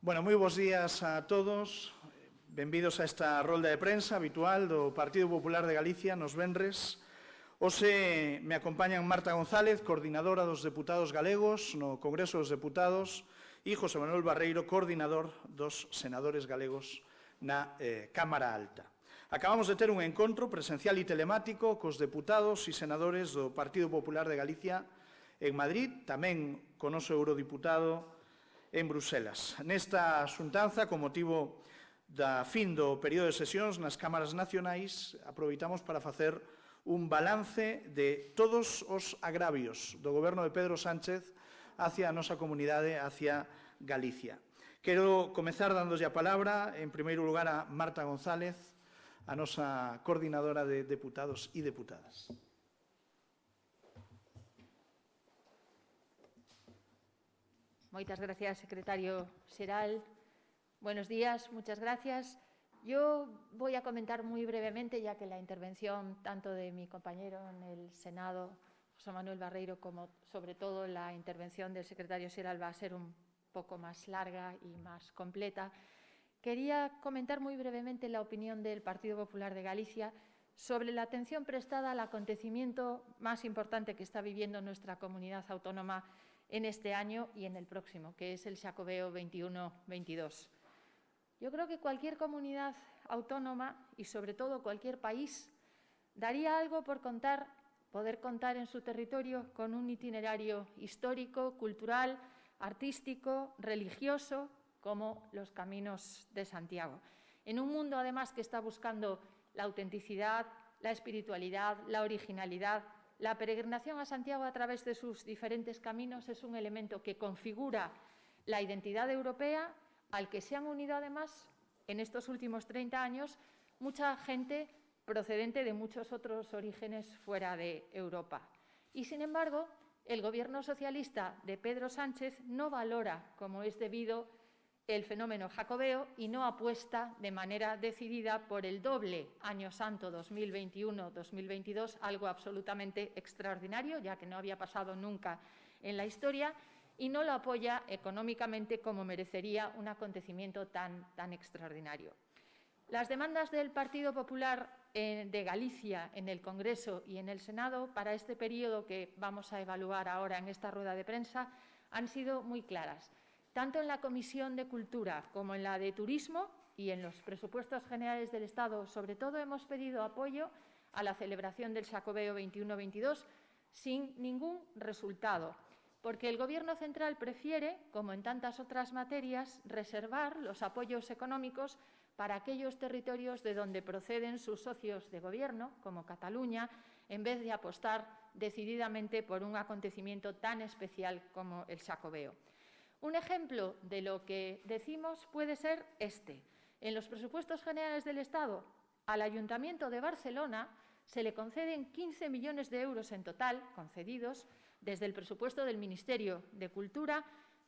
Bueno, moi bons días a todos. Benvidos a esta rolda de prensa habitual do Partido Popular de Galicia nos venres. Hoxe me acompañan Marta González, coordinadora dos deputados galegos no Congreso dos Deputados, e José Manuel Barreiro, coordinador dos senadores galegos na Cámara Alta. Acabamos de ter un encontro presencial e telemático cos deputados e senadores do Partido Popular de Galicia en Madrid, tamén con o noso eurodiputado en Bruselas. Nesta xuntanza, con motivo da fin do período de sesións nas cámaras nacionais, aproveitamos para facer un balance de todos os agravios do goberno de Pedro Sánchez hacia a nosa comunidade, hacia Galicia. Quero comezar dándolle a palabra, en primeiro lugar, a Marta González, a nosa coordinadora de deputados e deputadas. Moitas gracias, secretario xeral. Buenos días, muchas gracias. Yo voy a comentar muy brevemente, ya que la intervención tanto de mi compañero en el Senado, José Manuel Barreiro, como sobre todo la intervención del secretario xeral va a ser un poco más larga y más completa. Quería comentar muy brevemente la opinión del Partido Popular de Galicia sobre la atención prestada al acontecimiento más importante que está viviendo nuestra comunidad autónoma en este año y en el próximo, que es el Xacobeo 21-22. Yo creo que cualquier comunidad autónoma y, sobre todo, cualquier país daría algo por poder contar en su territorio con un itinerario histórico, cultural, artístico, religioso, como los Caminos de Santiago. En un mundo, además, que está buscando la autenticidad, la espiritualidad, la originalidad, la peregrinación a Santiago a través de sus diferentes caminos es un elemento que configura la identidad europea, al que se han unido, además, en estos últimos 30 años, mucha gente procedente de muchos otros orígenes fuera de Europa. Y, sin embargo, el Gobierno socialista de Pedro Sánchez no valora como es debido el fenómeno jacobeo y no apuesta de manera decidida por el doble Año Santo 2021-2022, algo absolutamente extraordinario, ya que no había pasado nunca en la historia, y no lo apoya económicamente como merecería un acontecimiento tan extraordinario. Las demandas del Partido Popular de Galicia en el Congreso y en el Senado para este periodo que vamos a evaluar ahora en esta rueda de prensa han sido muy claras. Tanto en la Comisión de Cultura como en la de Turismo y en los presupuestos generales del Estado, sobre todo, hemos pedido apoyo a la celebración del Xacobeo 21-22 sin ningún resultado, porque el Gobierno central prefiere, como en tantas otras materias, reservar los apoyos económicos para aquellos territorios de donde proceden sus socios de Gobierno, como Cataluña, en vez de apostar decididamente por un acontecimiento tan especial como el Xacobeo. Un ejemplo de lo que decimos puede ser este. En los presupuestos generales del Estado, al Ayuntamiento de Barcelona se le conceden 15 millones de euros en total, concedidos desde el presupuesto del Ministerio de Cultura,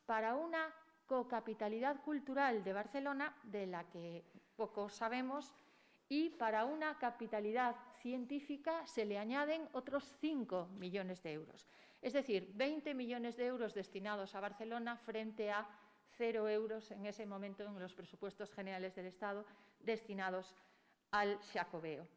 para una cocapitalidad cultural de Barcelona, de la que poco sabemos, y para una capitalidad científica se le añaden otros 5 millones de euros. Es decir, 20 millones de euros destinados a Barcelona frente a 0 euros en ese momento en los presupuestos generales del Estado destinados al Xacobeo.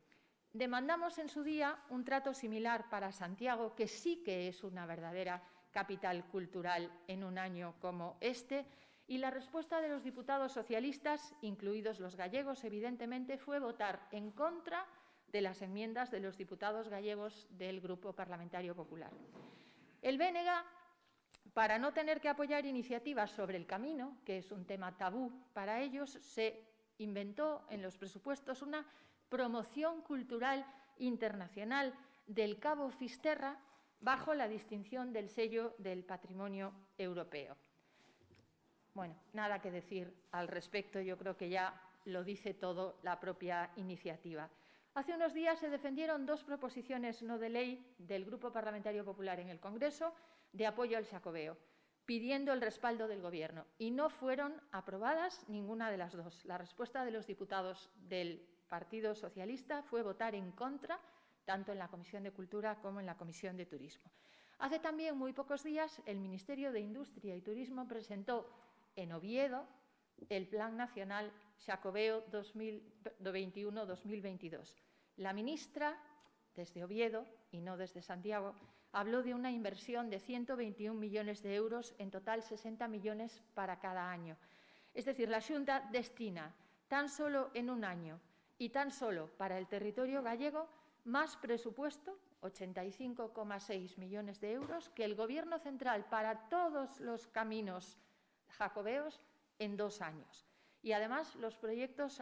Demandamos en su día un trato similar para Santiago, que sí que es una verdadera capital cultural en un año como este, y la respuesta de los diputados socialistas, incluidos los gallegos, evidentemente, fue votar en contra de las enmiendas de los diputados gallegos del Grupo Parlamentario Popular. El BNG, para no tener que apoyar iniciativas sobre el camino, que es un tema tabú para ellos, se inventó en los presupuestos una promoción cultural internacional del Cabo Fisterra bajo la distinción del sello del Patrimonio Europeo. Bueno, nada que decir al respecto, yo creo que ya lo dice todo la propia iniciativa. Hace unos días se defendieron 2 proposiciones no de ley del Grupo Parlamentario Popular en el Congreso de apoyo al Xacobeo, pidiendo el respaldo del Gobierno, y no fueron aprobadas ninguna de las 2. La respuesta de los diputados del Partido Socialista fue votar en contra, tanto en la Comisión de Cultura como en la Comisión de Turismo. Hace también muy pocos días el Ministerio de Industria y Turismo presentó en Oviedo el Plan Nacional Xacobeo 2021-2022. La ministra, desde Oviedo y no desde Santiago, habló de una inversión de 121 millones de euros, en total 60 millones para cada año. Es decir, la Xunta destina tan solo en un año y tan solo para el territorio gallego más presupuesto, 85,6 millones de euros, que el Gobierno central para todos los caminos jacobeos en 2 años. Y además los proyectos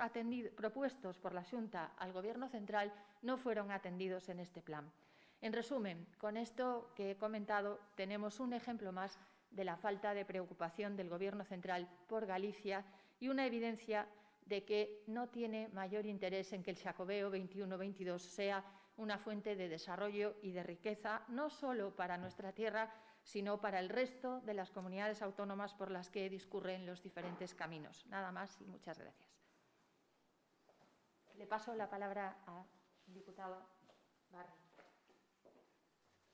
propuestos por la Xunta al Gobierno central no fueron atendidos en este plan. En resumen, con esto que he comentado, tenemos un ejemplo más de la falta de preocupación del Gobierno central por Galicia y una evidencia de que no tiene mayor interés en que el Xacobeo 21-22 sea una fuente de desarrollo y de riqueza, no solo para nuestra tierra, sino para el resto de las comunidades autónomas por las que discurren los diferentes caminos. Nada más y muchas gracias. Le paso la palabra al diputado Barrio.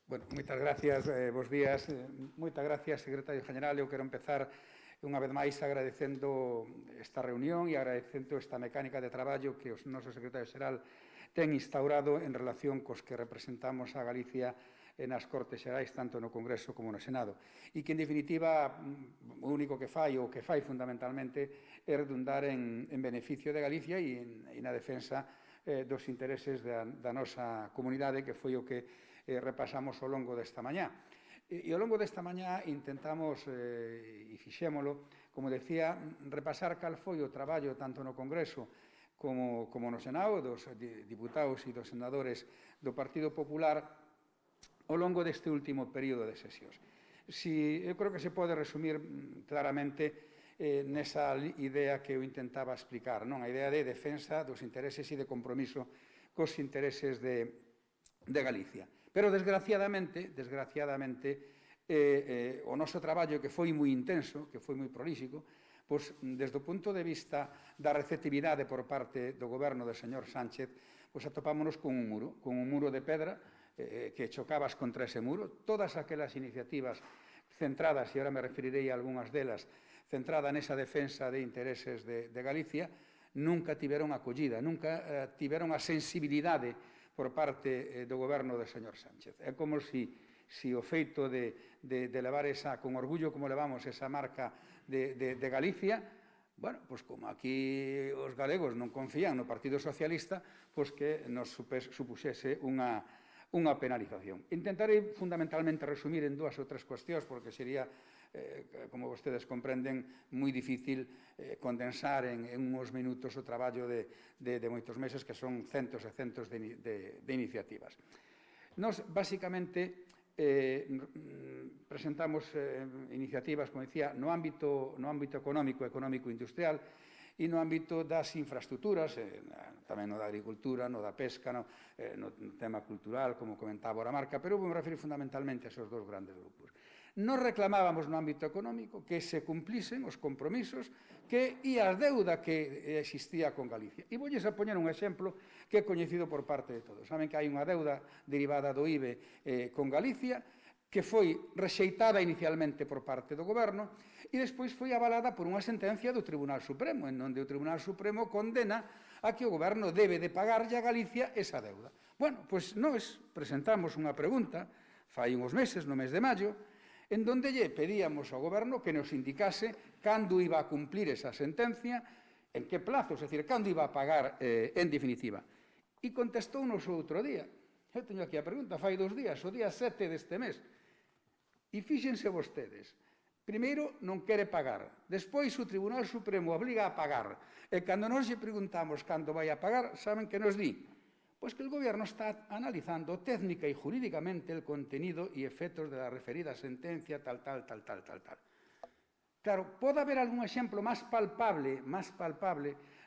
Bueno, moitas gracias, bos días. Moitas gracias, secretario general. Eu quero empezar unha vez máis agradecendo esta reunión e agradecendo esta mecánica de traballo que o noso secretario xeral ten instaurado en relación cos que representamos a Galicia nas Cortes Xerais, tanto no Congreso como no Senado. E que, en definitiva, o único que fai, ou que fai fundamentalmente, é redundar en beneficio de Galicia e na defensa dos intereses da nosa comunidade, que foi o que repasamos ao longo desta mañá. E ao longo desta mañá intentamos, e fixémolo, como decía, repasar cal foi o traballo tanto no Congreso como no Senado, dos diputados e dos senadores do Partido Popular ao longo deste último período de sesións. Eu creo que se pode resumir claramente nesa idea que eu intentaba explicar, non? A idea de defensa dos intereses e de compromiso cos intereses de Galicia. Pero, desgraciadamente, o noso traballo, que foi moi intenso, que foi moi prolíxico, pois, desde o punto de vista da receptividade por parte do goberno do señor Sánchez, pois atopámonos con un muro de pedra, que chocabas contra ese muro. Todas aquelas iniciativas centradas, e agora me referirei a algunhas delas, centrada nesa defensa de intereses de Galicia, nunca tiveron acollida, nunca tiveron a sensibilidade por parte do goberno do señor Sánchez. É como se o feito de levar con orgullo como levamos esa marca de Galicia, bueno, pois como aquí os galegos non confían no Partido Socialista, pois que nos supuxese unha penalización. Intentarei fundamentalmente resumir en 2 ou 3 cuestións, porque sería, como vostedes comprenden, moi difícil condensar en uns minutos o traballo de moitos meses, que son centos e centos de iniciativas. Nos, basicamente, presentamos iniciativas, como decía, no ámbito económico-industrial, e no ámbito das infraestructuras, tamén no da agricultura, no da pesca, no tema cultural, como comentaba a marca, pero vou me referir fundamentalmente a esos 2 grandes grupos. Nos reclamábamos no ámbito económico que se cumplisen os compromisos e a deuda que existía con Galicia. E voulles a poñer un exemplo que é coñecido por parte de todos. Saben que hai unha deuda derivada do IBE con Galicia, que foi rexeitada inicialmente por parte do goberno e despois foi avalada por unha sentencia do Tribunal Supremo, en onde o Tribunal Supremo condena a que o goberno debe de pagarlle a Galicia esa deuda. Bueno, pois nós presentamos unha pregunta fai uns meses, no mes de maio, en donde lle pedíamos ao goberno que nos indicase cando iba a cumplir esa sentencia, en que plazos, é dicir, cando iba a pagar en definitiva. E contestounos outro día. Eu teño aquí a pregunta, fai 2 días, o día 7 deste mes. E fíxense vostedes, primeiro non quere pagar, despois o Tribunal Supremo obliga a pagar, e cando nos lle preguntamos cando vai a pagar, saben que nos di? Pois que el Gobierno está analizando técnica e jurídicamente el contenido e efectos de la referida sentencia, tal. Claro, pode haber algún exemplo máis palpable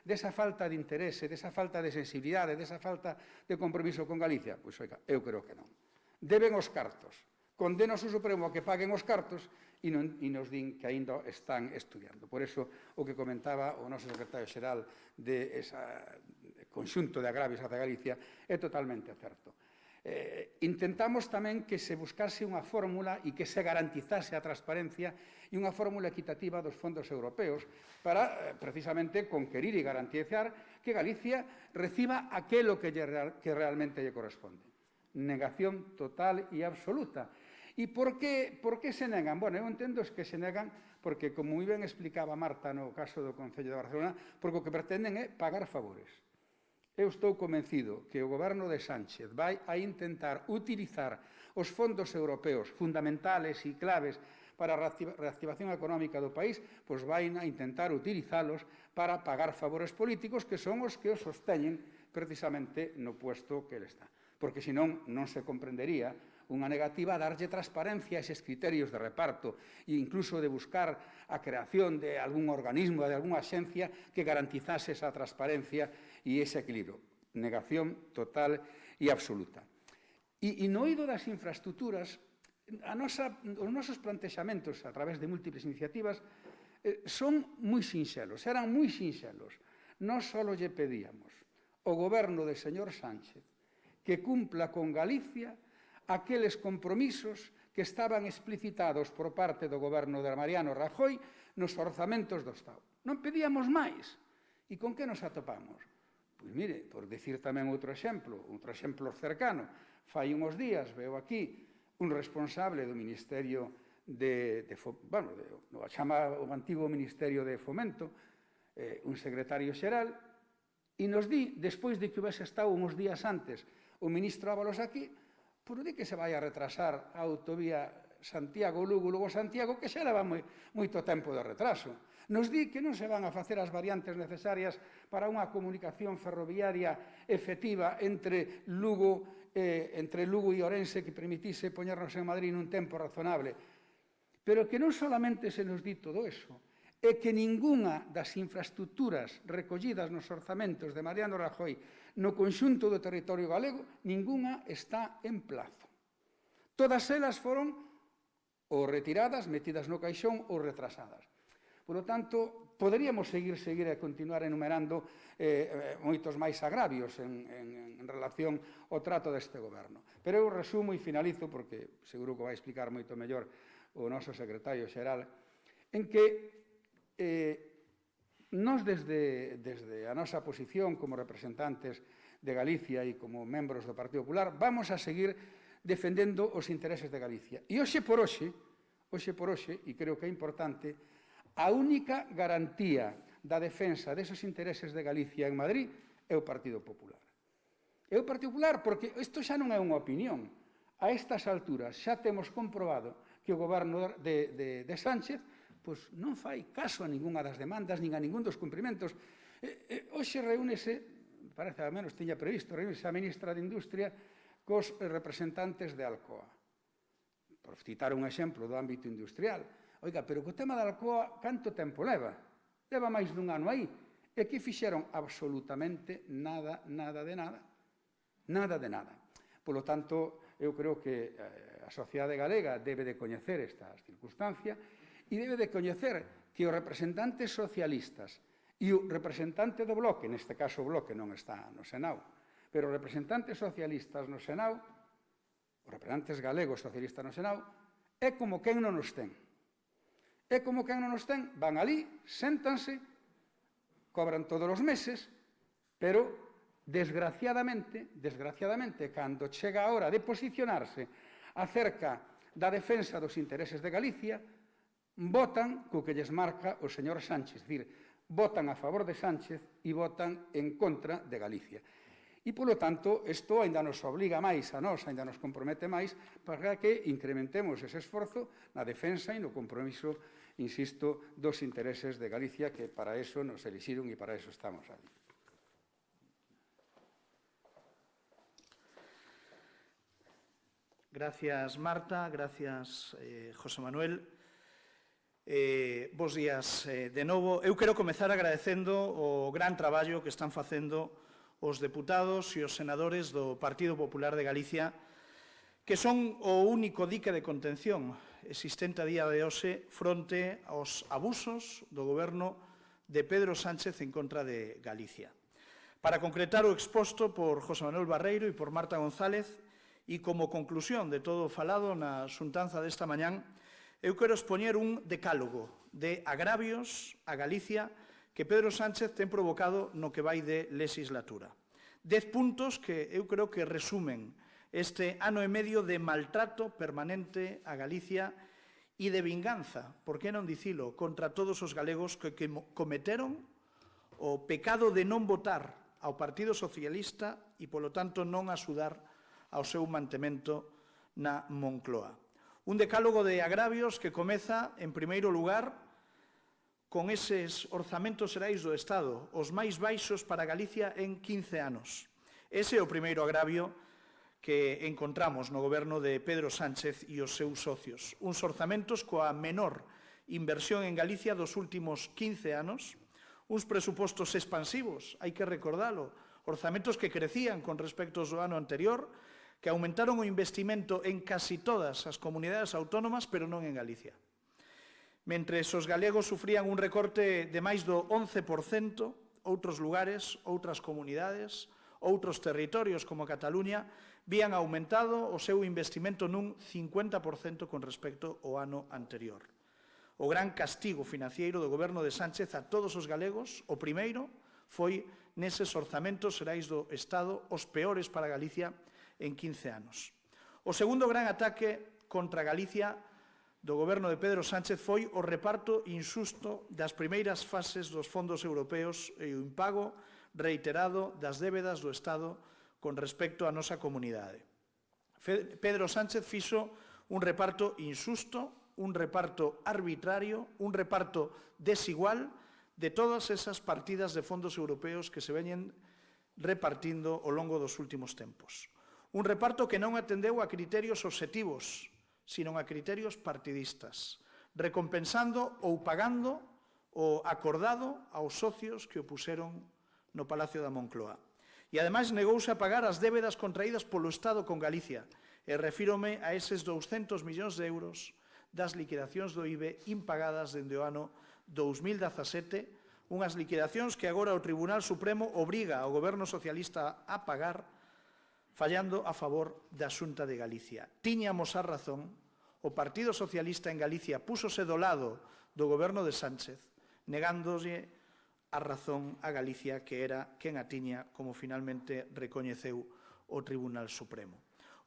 desa falta de interese, desa falta de sensibilidade, desa falta de compromiso con Galicia? Pois, oiga, eu creo que non. Deben os cartos. Condena o Supremo a que paguen os cartos e nos din que aínda están estudiando. Por iso, o que comentaba o noso secretario xeral de ese conxunto de agravios hacia Galicia é totalmente certo. Intentamos tamén que se buscase unha fórmula e que se garantizase a transparencia e unha fórmula equitativa dos fondos europeos para, precisamente, conquerir e garantizar que Galicia reciba aquilo que realmente lle corresponde. Negación total e absoluta. E por que se negan? Bueno, eu entendo que se negan porque, como moi ben explicaba Marta no caso do Concello de Barcelona, porque o que pretenden é pagar favores. Eu estou convencido que o goberno de Sánchez vai a intentar utilizar os fondos europeos fundamentales e claves para a reactivación económica do país, pois vai a intentar utilizalos para pagar favores políticos que son os que os sosteñen precisamente no puesto que ele está. Porque senón non se comprendería unha negativa a darlle transparencia a eses criterios de reparto e incluso de buscar a creación de algún organismo, de algunha axencia que garantizase esa transparencia e ese equilibrio. Negación total e absoluta. E no eido das infraestructuras, os nosos plantexamentos a través de múltiples iniciativas son moi sinxelos, eran moi sinxelos. Nós só lle pedíamos ao goberno do señor Sánchez que cumpla con Galicia aqueles compromisos que estaban explicitados por parte do goberno de Mariano Rajoy nos orzamentos do Estado. Non pedíamos máis. E con que nos atopamos? Pois mire, por dicir tamén outro exemplo cercano, fai unhos días veo aquí un responsable do Ministerio chama o antigo Ministerio de Fomento, un secretario xeral, e nos di, despois de que houvese estado uns días antes o ministro Ábalos aquí, por di que se vai a retrasar a autovía Santiago-Lugo-Lugo-Santiago, que xa leva moito tempo de retraso. Nos di que non se van a facer as variantes necesarias para unha comunicación ferroviaria efectiva entre Lugo e Ourense que permitise poñernos en Madrid nun tempo razonable. Pero que non solamente se nos di todo eso, é que ningunha das infraestructuras recollidas nos orzamentos de Mariano Rajoy no conxunto do territorio galego, ningunha está en plazo. Todas elas foron ou retiradas, metidas no caixón ou retrasadas. Por lo tanto, poderíamos seguir e continuar enumerando moitos máis agravios en relación ao trato deste goberno. Pero eu resumo e finalizo, porque seguro que vai explicar moito mellor o noso secretario xeral, en que nós desde a nosa posición como representantes de Galicia e como membros do Partido Popular vamos a seguir defendendo os intereses de Galicia. E hoxe por hoxe, e creo que é importante, a única garantía da defensa desos intereses de Galicia en Madrid é o Partido Popular. É o Partido Popular porque isto xa non é unha opinión. A estas alturas xa temos comprobado que o goberno de Sánchez non fai caso a ningunha das demandas nin a ningún dos cumprimentos. Hoxe reúnese, parece ao menos tiña previsto, reúnese a ministra de Industria cos representantes de Alcoa. Por citar un exemplo do ámbito industrial. Oiga, pero co tema da Alcoa, canto tempo leva? Leva máis dun ano aí. E que fixeron absolutamente nada de nada. Nada de nada. Por lo tanto, eu creo que a sociedade galega debe de coñecer esta circunstancia e debe de coñecer que os representantes socialistas e o representante do Bloque, neste caso o Bloque non está no Senado, pero os representantes socialistas no Senado, os representantes galegos socialistas no Senado, é como quen non nos ten. É como quen non nos ten, van ali, séntanse, cobran todos os meses, pero desgraciadamente, cando chega a hora de posicionarse acerca da defensa dos intereses de Galicia, votan co que lles marca o señor Sánchez, é dicir, votan a favor de Sánchez e votan en contra de Galicia. E, polo tanto, isto ainda nos obliga máis a nós, ainda nos compromete máis para que incrementemos ese esforzo na defensa e no compromiso, insisto, dos intereses de Galicia, que para eso nos elixiron e para eso estamos ali. Gracias, Marta. Gracias, José Manuel. Bos días de novo. Eu quero comezar agradecendo o gran traballo que están facendo os deputados e os senadores do Partido Popular de Galicia, que son o único dique de contención existente a día de hoxe fronte aos abusos do goberno de Pedro Sánchez en contra de Galicia. Para concretar o exposto por José Manuel Barreiro e por Marta González, E como conclusión de todo o falado na xuntanza desta mañán, eu quero expoñer un decálogo de agravios a Galicia que Pedro Sánchez ten provocado no que vai de legislatura. 10 puntos que eu creo que resumen este ano e medio de maltrato permanente a Galicia e de vinganza, por que non dicilo, contra todos os galegos que cometeron o pecado de non votar ao Partido Socialista e, polo tanto, non axudar ao seu mantemento na Moncloa. Un decálogo de agravios que comeza, en primeiro lugar, con eses orzamentos xerais do Estado, os máis baixos para Galicia en 15 anos. Ese é o primeiro agravio que encontramos no goberno de Pedro Sánchez e os seus socios. Uns orzamentos coa menor inversión en Galicia dos últimos 15 anos, uns presupostos expansivos, hai que recordalo, orzamentos que crecían con respecto ao ano anterior, que aumentaron o investimento en casi todas as comunidades autónomas, pero non en Galicia. Mentre os galegos sufrían un recorte de máis do 11%, outros lugares, outras comunidades, outros territorios como Cataluña, vían aumentado o seu investimento nun 50% con respecto ao ano anterior. O gran castigo financiero do goberno de Sánchez a todos os galegos, o primeiro, foi neses orzamentos xerais do Estado os peores para Galicia en 15 anos. O segundo gran ataque contra Galicia do goberno de Pedro Sánchez foi o reparto injusto das primeiras fases dos fondos europeos e o impago reiterado das débedas do Estado con respecto á nosa comunidade. Pedro Sánchez fixo un reparto injusto, un reparto arbitrario, un reparto desigual de todas esas partidas de fondos europeos que se veñen repartindo ao longo dos últimos tempos. Un reparto que non atendeu a criterios obxectivos, sino a criterios partidistas, recompensando ou pagando o acordado aos socios que o puseron no Palacio da Moncloa. E, ademais, negouse a pagar as débedas contraídas polo Estado con Galicia, e refírome a eses 200 millóns de euros das liquidacións do IBE impagadas dende o ano 2017, unhas liquidacións que agora o Tribunal Supremo obriga ao goberno socialista a pagar, fallando a favor da Xunta de Galicia. Tiñamos a razón, o Partido Socialista en Galicia púsose do lado do goberno de Sánchez, negándolle a razón a Galicia, que era quen a tiña, como finalmente recoñeceu o Tribunal Supremo.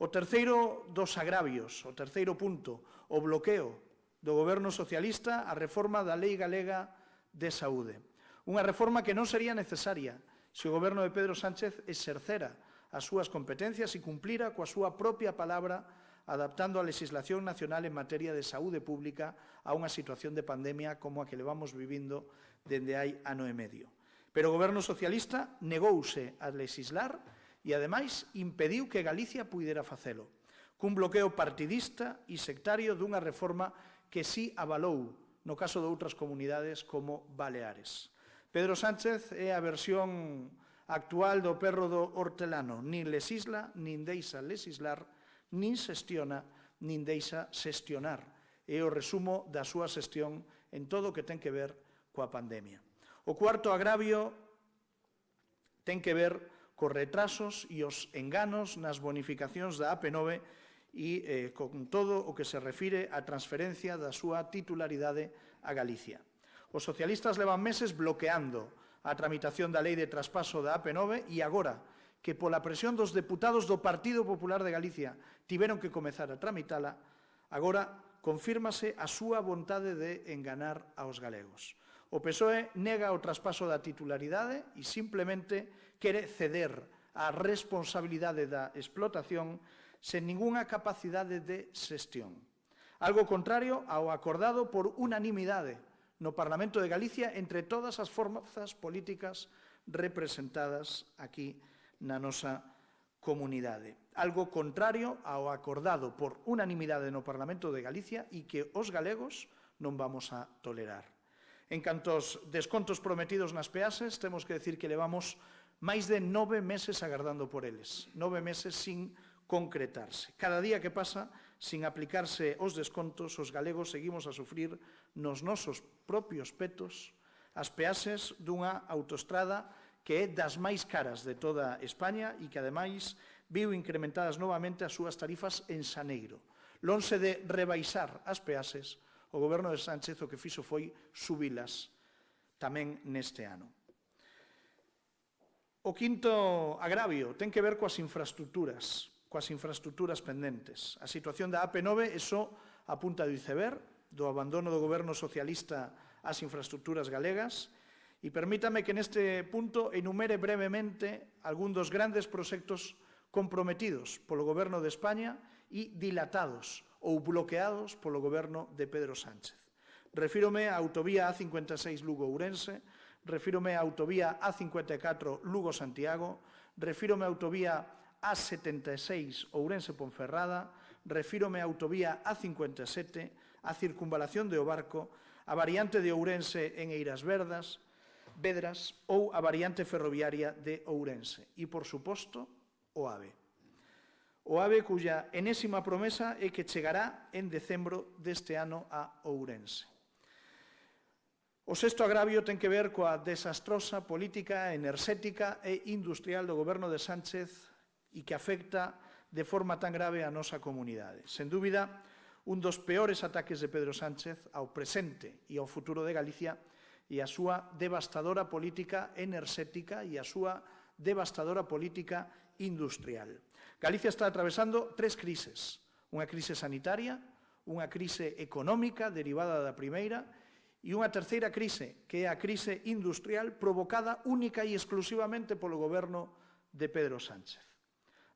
O terceiro dos agravios, o terceiro punto, o bloqueo do goberno socialista a reforma da Lei Galega de Saúde. Unha reforma que non sería necesaria se o goberno de Pedro Sánchez exercera as súas competencias e cumplira coa súa propia palabra, adaptando a legislación nacional en materia de saúde pública a unha situación de pandemia como a que levamos vivindo dende hai ano e medio. Pero o goberno socialista negouse a legislar e, ademais, impediu que Galicia puidera facelo, cun bloqueo partidista e sectario dunha reforma que sí avalou no caso de outras comunidades como Baleares. Pedro Sánchez é a versión actual do perro do hortelano, nin lexisla, nin deixa lexislar, nin xestiona, nin deixa xestionar. É o resumo da súa xestión en todo o que ten que ver coa pandemia. O cuarto agravio ten que ver cos retrasos e os enganos nas bonificacións da AP9 e con todo o que se refire á transferencia da súa titularidade a Galicia. Os socialistas levan meses bloqueando a tramitación da lei de traspaso da AP9 e agora que pola presión dos deputados do Partido Popular de Galicia tiveron que comezar a tramitala, agora confírmase a súa vontade de enganar aos galegos. O PSOE nega o traspaso da titularidade e simplemente quere ceder a responsabilidade da explotación sen ningunha capacidade de xestión. Algo contrario ao acordado por unanimidade no Parlamento de Galicia entre todas as forzas políticas representadas aquí na nosa comunidade. Algo contrario ao acordado por unanimidade no Parlamento de Galicia e que os galegos non vamos a tolerar. En canto aos descontos prometidos nas peaxes, temos que decir que levamos máis de 9 meses agardando por eles, 9 meses sin concretarse. Cada día que pasa, sin aplicarse os descontos, os galegos seguimos a sufrir nos nosos propios petos as peaxes dunha autoestrada que é das máis caras de toda España e que, ademais, viu incrementadas novamente as súas tarifas en xaneiro. Lonxe de rebaixar as peaxes, o goberno de Sánchez o que fixo foi subilas tamén neste ano. O quinto agravio ten que ver coas infraestructuras pendentes. A situación da AP9 é só a punta do iceberg do abandono do goberno socialista ás infraestructuras galegas e permítame que neste punto enumere brevemente algún dos grandes proxectos comprometidos polo goberno de España e dilatados ou bloqueados polo goberno de Pedro Sánchez. Refírome á autovía A56 Lugo-Ourense, refírome á autovía A54 Lugo-Santiago, refírome á autovía A76 Ourense-Ponferrada, refírome á autovía A57, a circunvalación de Obarco, a variante de Ourense en Eiras Vedras ou a variante ferroviaria de Ourense. E, por suposto, o AVE. O AVE cuya enésima promesa é que chegará en decembro deste ano a Ourense. O sexto agravio ten que ver coa desastrosa política enerxética e industrial do goberno de Sánchez e que afecta de forma tan grave a nosa comunidade. Sen dúbida, un dos peores ataques de Pedro Sánchez ao presente e ao futuro de Galicia e a súa devastadora política enerxética e a súa devastadora política industrial. Galicia está atravesando tres crises. Unha crise sanitaria, unha crise económica derivada da primeira e unha terceira crise, que é a crise industrial provocada única e exclusivamente polo goberno de Pedro Sánchez.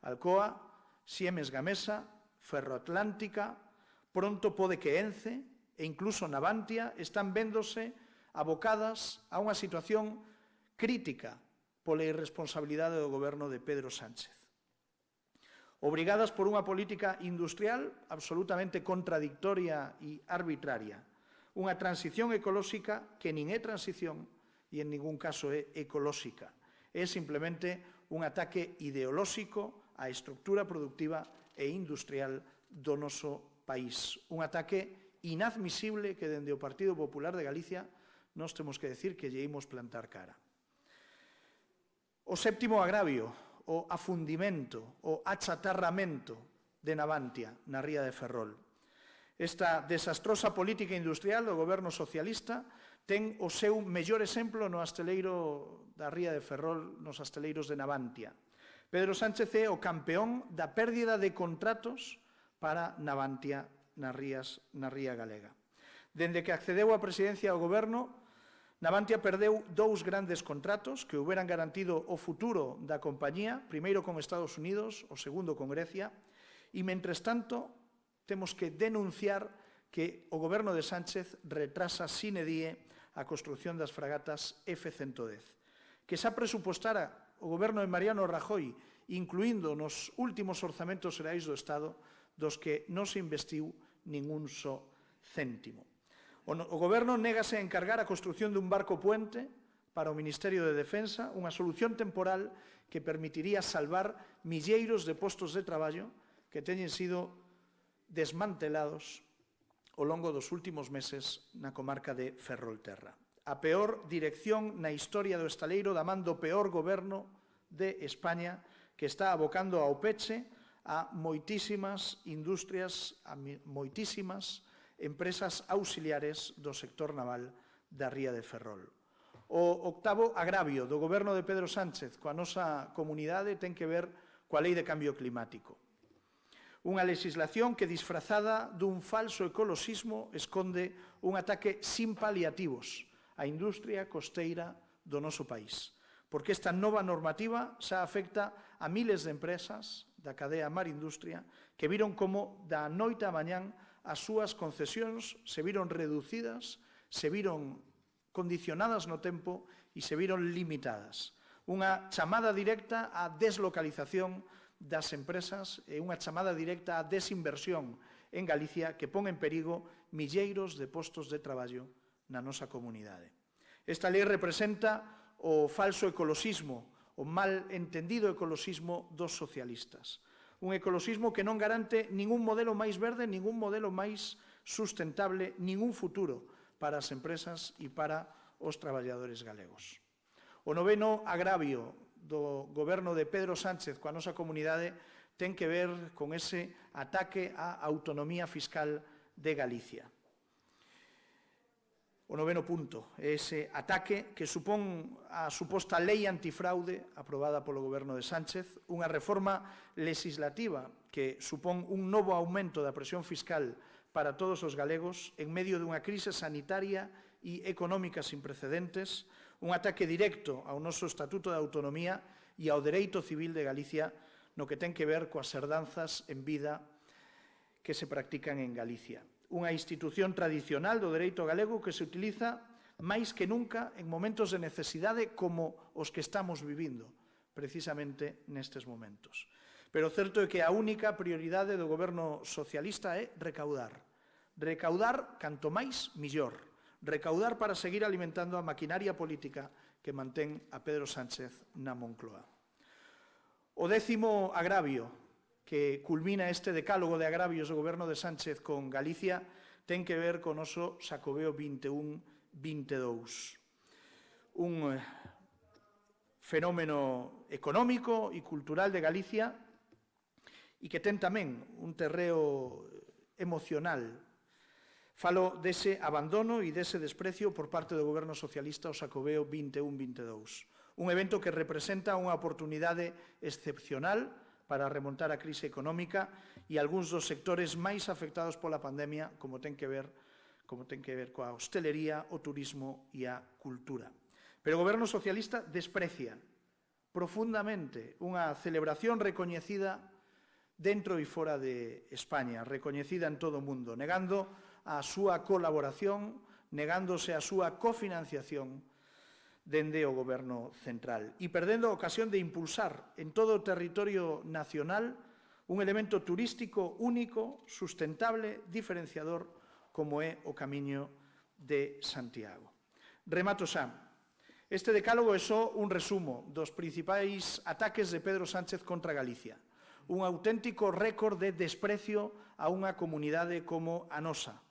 Alcoa, Siemens Gamesa, Ferroatlántica, pronto pode que Ence e incluso Navantia están véndose abocadas a unha situación crítica pola irresponsabilidade do goberno de Pedro Sánchez. Obrigadas por unha política industrial absolutamente contradictoria e arbitraria, unha transición ecolóxica que nin é transición e en ningún caso é ecolóxica. É simplemente un ataque ideolóxico á estructura productiva e industrial do noso país. Un ataque inadmisible que dende o Partido Popular de Galicia nós temos que decir que lle imos plantar cara. O séptimo agravio, o afundimento, o achatarramento de Navantia na ría de Ferrol. Esta desastrosa política industrial do goberno socialista ten o seu mellor exemplo no asteleiro da ría de Ferrol, nos asteleiros de Navantia. Pedro Sánchez é o campeón da pérdida de contratos para Navantia na ría galega. Dende que accedeu á presidencia do goberno, Navantia perdeu dous grandes contratos que houberan garantido o futuro da compañía, primeiro con Estados Unidos, o segundo con Grecia, e, mentres tanto, temos que denunciar que o goberno de Sánchez retrasa sine die a construción das fragatas F-110, que xa presupostara o goberno de Mariano Rajoy, incluindo nos últimos orzamentos xerais do Estado, dos que non se investiu ningún só céntimo. O goberno négase a encargar a construción dun barco puente para o Ministerio de Defensa, unha solución temporal que permitiría salvar milleiros de postos de traballo que teñen sido desmantelados ao longo dos últimos meses na comarca de Ferrolterra. A peor dirección na historia do estaleiro da man do peor goberno de España, que está abocando ao peche a moitísimas industrias, a moitísimas empresas auxiliares do sector naval da ría de Ferrol. O octavo agravio do goberno de Pedro Sánchez coa nosa comunidade ten que ver coa Lei de Cambio Climático. Unha legislación que, disfrazada dun falso ecoloxismo, esconde un ataque sin paliativos á industria costeira do noso país. Porque esta nova normativa xa afecta a miles de empresas da cadea Mar Industria que viron como da noite á mañán as súas concesións se viron reducidas, se viron condicionadas no tempo e se viron limitadas. Unha chamada directa á deslocalización das empresas e unha chamada directa á desinversión en Galicia que pon en perigo milleiros de postos de traballo na nosa comunidade. Esta lei representa o falso ecoloxismo, o mal entendido ecoloxismo dos socialistas. Un ecoloxismo que non garante ningún modelo máis verde, ningún modelo máis sustentable, ningún futuro para as empresas e para os traballadores galegos. O noveno agravio do goberno de Pedro Sánchez coa nosa comunidade ten que ver con ese ataque á autonomía fiscal de Galicia. O noveno punto é ese ataque que supón a suposta lei antifraude aprobada polo goberno de Sánchez, unha reforma legislativa que supón un novo aumento da presión fiscal para todos os galegos en medio dunha crise sanitaria e económica sin precedentes, un ataque directo ao noso Estatuto de Autonomía e ao dereito civil de Galicia no que ten que ver coas herdanzas en vida que se practican en Galicia. Unha institución tradicional do dereito galego que se utiliza máis que nunca en momentos de necesidade como os que estamos vivindo, precisamente nestes momentos. Pero o certo é que a única prioridade do goberno socialista é recaudar. Recaudar canto máis, millor. Recaudar para seguir alimentando a maquinaria política que mantén a Pedro Sánchez na Moncloa. O décimo agravio que culmina este decálogo de agravios do goberno de Sánchez con Galicia ten que ver con o noso Xacobeo 21-22. Un fenómeno económico e cultural de Galicia e que ten tamén un terreo emocional. Falo dese abandono e dese desprecio por parte do goberno socialista ao Xacobeo 21-22. Un evento que representa unha oportunidade excepcional para remontar a crise económica e algúns dos sectores máis afectados pola pandemia, como ten que ver coa hostelería, o turismo e a cultura. Pero o goberno socialista desprecia profundamente unha celebración recoñecida dentro e fora de España, recoñecida en todo o mundo, negando a súa colaboración, negándose a súa cofinanciación dende o goberno central e perdendo a ocasión de impulsar en todo o territorio nacional un elemento turístico único, sustentable, diferenciador, como é o Camiño de Santiago. Remato xa. Este decálogo é só un resumo dos principais ataques de Pedro Sánchez contra Galicia. Un auténtico récord de desprecio a unha comunidade como a nosa.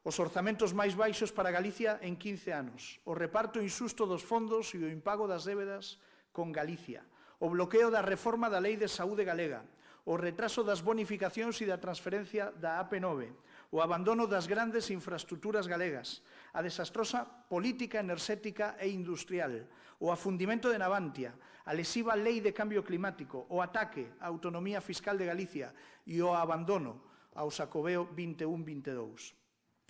Os orzamentos máis baixos para Galicia en 15 anos, o reparto insusto dos fondos e o impago das débedas con Galicia, o bloqueo da reforma da Lei de Saúde Galega, o retraso das bonificacións e da transferencia da AP9, o abandono das grandes infraestructuras galegas, a desastrosa política enerxética e industrial, o afundimento de Navantia, a lesiva Lei de Cambio Climático, o ataque á autonomía fiscal de Galicia e o abandono ao Xacobeo 21-22.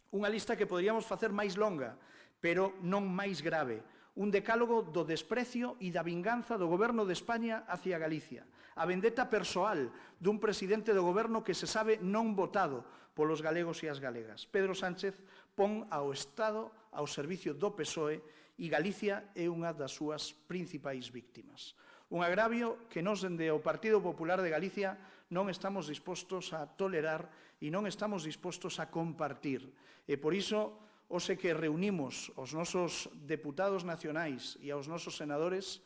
Unha lista que poderíamos facer máis longa, pero non máis grave. Un decálogo do desprecio e da vinganza do goberno de España hacia Galicia. A vendetta persoal dun presidente do goberno que se sabe non votado polos galegos e as galegas. Pedro Sánchez pon ao Estado ao servicio do PSOE e Galicia é unha das súas principais víctimas. Un agravio que nos dende o Partido Popular de Galicia non estamos dispostos a tolerar e non estamos dispostos a compartir. E por iso, hoxe que reunimos os nosos deputados nacionais e aos nosos senadores,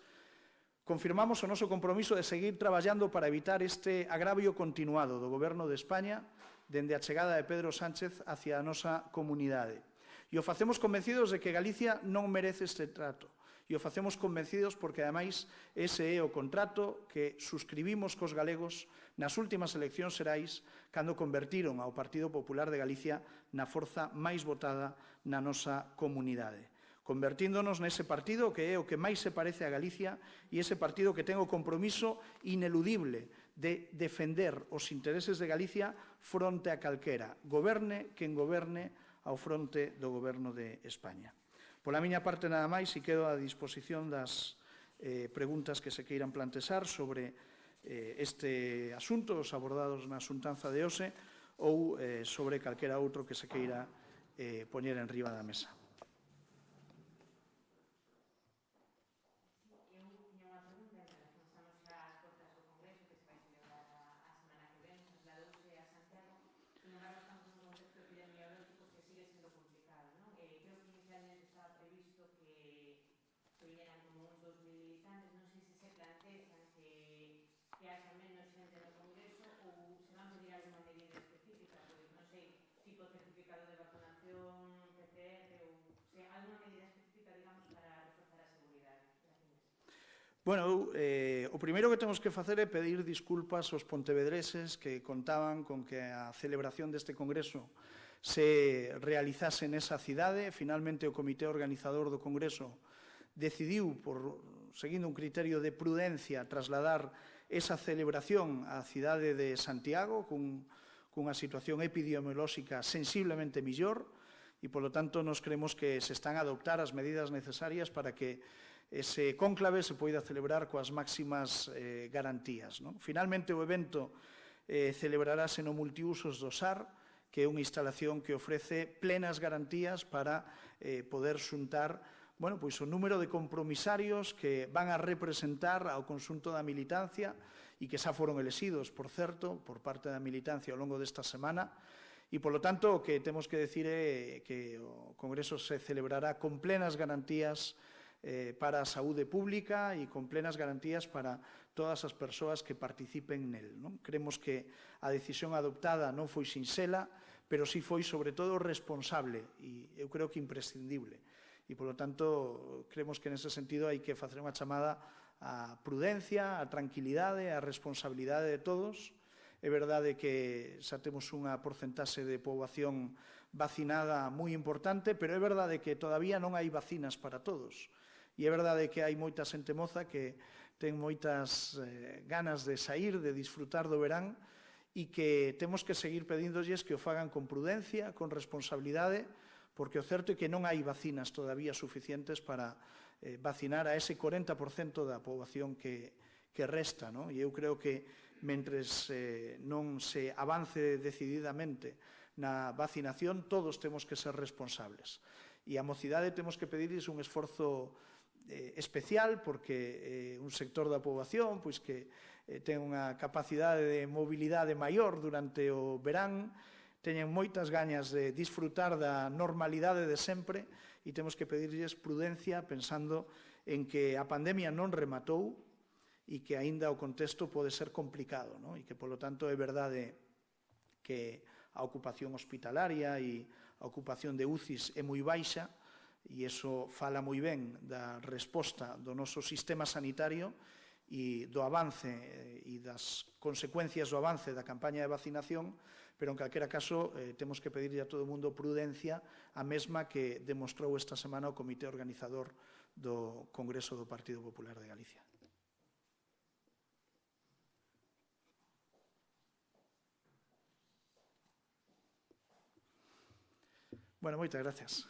confirmamos o noso compromiso de seguir traballando para evitar este agravio continuado do Goberno de España dende a chegada de Pedro Sánchez hacia a nosa comunidade. E o facemos convencidos de que Galicia non merece este trato. E o facemos convencidos porque, ademais, ese é o contrato que suscribimos cos galegos nas últimas eleccións xerais cando convertiron ao Partido Popular de Galicia na forza máis votada na nosa comunidade. Convertíndonos nese partido que é o que máis se parece a Galicia e ese partido que ten o compromiso ineludible de defender os intereses de Galicia fronte a calquera, goberne quen goberne ao fronte do goberno de España. Pola miña parte nada máis e quedo a disposición das preguntas que se queiran plantexar sobre este asunto, os abordados na xuntanza de hoxe ou sobre calquera outro que se queira poñer en riba da mesa. Bueno, o primeiro que temos que facer é pedir disculpas aos pontevedreses que contaban con que a celebración deste congreso se realizase nesa cidade. Finalmente, o comité organizador do congreso decidiu, seguindo un criterio de prudencia, trasladar esa celebración á cidade de Santiago cunha situación epidemiolóxica sensiblemente mellor e, polo tanto, nos creemos que se están a adoptar as medidas necesarias para que ese cónclave se poida celebrar coas máximas garantías. Finalmente, o evento celebrarase no multiusos do SAR, que é unha instalación que ofrece plenas garantías para poder xuntar o número de compromisarios que van a representar ao conxunto da militancia e que xa foron elexidos, por certo, por parte da militancia ao longo desta semana. E, polo tanto, o que temos que decir é que o Congreso se celebrará con plenas garantías para a saúde pública e con plenas garantías para todas as persoas que participen nel. Creemos que a decisión adoptada non foi sinxela, pero sí foi, sobre todo, responsable e eu creo que imprescindible. E, polo tanto, creemos que nese sentido hai que facer unha chamada á prudencia, á tranquilidade, á responsabilidade de todos. É verdade que xa temos unha porcentaxe de poboación vacinada moi importante, pero é verdade que todavía non hai vacinas para todos. E é verdade que hai moita xente moza que ten moitas ganas de sair, de disfrutar do verán, e que temos que seguir pedíndolles que o fagan con prudencia, con responsabilidade, porque o certo é que non hai vacinas todavía suficientes para vacinar a ese 40% da poboación que resta. E eu creo que, mentres non se avance decididamente na vacinación, todos temos que ser responsables. E a mocidade temos que pedirles un esforzo especial, porque un sector da poboación que ten unha capacidade de mobilidade maior durante o verán, teñen moitas gañas de disfrutar da normalidade de sempre e temos que pedirlles prudencia pensando en que a pandemia non rematou e que aínda o contexto pode ser complicado, e que, polo tanto, é verdade que a ocupación hospitalaria e a ocupación de UCIs é moi baixa, e iso fala moi ben da resposta do noso sistema sanitario e do avance e das consecuencias do avance da campaña de vacinación, pero en calquera caso temos que pedirle a todo o mundo prudencia, a mesma que demostrou esta semana o comité organizador do Congreso do Partido Popular de Galicia. Bueno, moitas gracias.